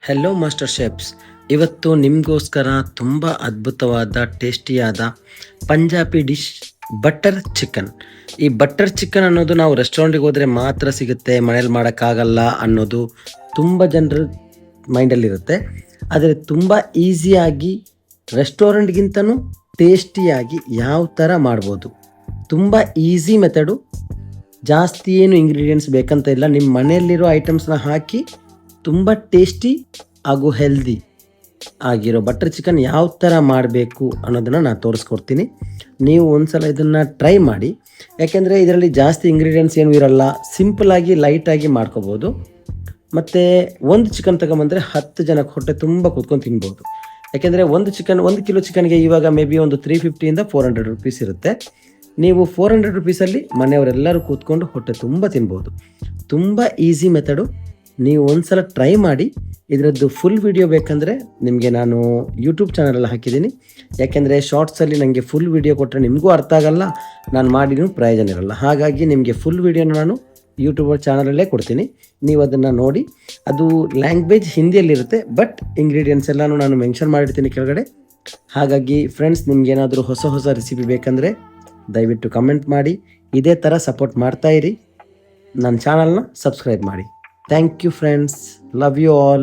Hello master chefs. ಇವತ್ತು ನಿಮಗೋಸ್ಕರ ತುಂಬ ಅದ್ಭುತವಾದ ಟೇಸ್ಟಿಯಾದ ಪಂಜಾಬಿ ಡಿಶ್ ಬಟರ್ ಚಿಕನ್. ಈ ಬಟರ್ ಚಿಕನ್ ಅನ್ನೋದು ನಾವು ರೆಸ್ಟೋರೆಂಟಿಗೆ ಹೋದರೆ ಮಾತ್ರ ಸಿಗುತ್ತೆ, ಮನೇಲಿ ಮಾಡೋಕ್ಕಾಗಲ್ಲ ಅನ್ನೋದು ತುಂಬ ಜನರ ಮೈಂಡಲ್ಲಿರುತ್ತೆ. ಆದರೆ ತುಂಬ ಈಸಿಯಾಗಿ ರೆಸ್ಟೋರೆಂಟ್ಗಿಂತನೂ ಟೇಸ್ಟಿಯಾಗಿ ಯಾವ ಥರ ಮಾಡ್ಬೋದು, ತುಂಬ ಈಸಿ ಮೆಥಡು. ಜಾಸ್ತಿ ಏನು ಇಂಗ್ರೀಡಿಯೆಂಟ್ಸ್ ಬೇಕಂತ ಇಲ್ಲ, ನಿಮ್ಮ ಮನೆಯಲ್ಲಿರೋ ಐಟಮ್ಸ್ನ ಹಾಕಿ ತುಂಬ ಟೇಸ್ಟಿ ಹಾಗೂ ಹೆಲ್ದಿ ಆಗಿರೋ ಬಟರ್ ಚಿಕನ್ ಯಾವ ಥರ ಮಾಡಬೇಕು ಅನ್ನೋದನ್ನು ನಾನು ತೋರಿಸ್ಕೊಡ್ತೀನಿ. ನೀವು ಒಂದ್ಸಲ ಇದನ್ನು ಟ್ರೈ ಮಾಡಿ, ಯಾಕೆಂದರೆ ಇದರಲ್ಲಿ ಜಾಸ್ತಿ ಇಂಗ್ರೀಡಿಯೆಂಟ್ಸ್ ಏನೂ ಇರಲ್ಲ, ಸಿಂಪಲಾಗಿ ಲೈಟಾಗಿ ಮಾಡ್ಕೋಬೋದು. ಮತ್ತು ಒಂದು ಚಿಕನ್ ತಗೊಂಬಂದರೆ 10 ಜನಕ್ಕೆ ಹೊಟ್ಟೆ ತುಂಬ ಕೂತ್ಕೊಂಡು ತಿನ್ಬೋದು. ಯಾಕೆಂದರೆ ಒಂದು ಕಿಲೋ ಚಿಕನ್ಗೆ ಇವಾಗ ಮೇ ಬಿ ಒಂದು 350 400 ರುಪೀಸ್ ಇರುತ್ತೆ. ನೀವು 400 ರುಪೀಸಲ್ಲಿ ಮನೆಯವರೆಲ್ಲರೂ ಕೂತ್ಕೊಂಡು ಹೊಟ್ಟೆ ತುಂಬ ತಿನ್ಬೋದು. ತುಂಬ ಈಸಿ ಮೆಥಡು. ನೀವು ಒಂದು ಸಲ ಟ್ರೈ ಮಾಡಿ. ಇದರದ್ದು ಫುಲ್ ವಿಡಿಯೋ ಬೇಕಂದರೆ ನಿಮಗೆ ನಾನು ಯೂಟ್ಯೂಬ್ ಚಾನಲಲ್ಲಿ ಹಾಕಿದ್ದೀನಿ. ಯಾಕೆಂದರೆ ಶಾರ್ಟ್ಸಲ್ಲಿ ನನಗೆ ಫುಲ್ ವಿಡಿಯೋ ಕೊಟ್ಟರೆ ನಿಮಗೂ ಅರ್ಥ ಆಗಲ್ಲ, ನಾನು ಮಾಡಿನೂ ಪ್ರಯೋಜನ ಇರಲ್ಲ. ಹಾಗಾಗಿ ನಿಮಗೆ ಫುಲ್ ವಿಡಿಯೋನ ನಾನು ಯೂಟ್ಯೂಬ್ ಚಾನಲಲ್ಲೇ ಕೊಡ್ತೀನಿ, ನೀವು ಅದನ್ನು ನೋಡಿ. ಅದು ಲ್ಯಾಂಗ್ವೇಜ್ ಹಿಂದಿಯಲ್ಲಿರುತ್ತೆ, ಬಟ್ ಇಂಗ್ರೀಡಿಯೆಂಟ್ಸ್ ಎಲ್ಲನೂ ನಾನು ಮೆನ್ಷನ್ ಮಾಡಿರ್ತೀನಿ ಕೆಳಗಡೆ. ಹಾಗಾಗಿ ಫ್ರೆಂಡ್ಸ್, ನಿಮಗೇನಾದರೂ ಹೊಸ ರೆಸಿಪಿ ಬೇಕಂದರೆ ದಯವಿಟ್ಟು ಕಮೆಂಟ್ ಮಾಡಿ. ಇದೇ ಥರ ಸಪೋರ್ಟ್ ಮಾಡ್ತಾಯಿರಿ. ನನ್ನ ಚಾನಲ್ನ ಸಬ್ಸ್ಕ್ರೈಬ್ ಮಾಡಿ. Thank you friends. Love you all.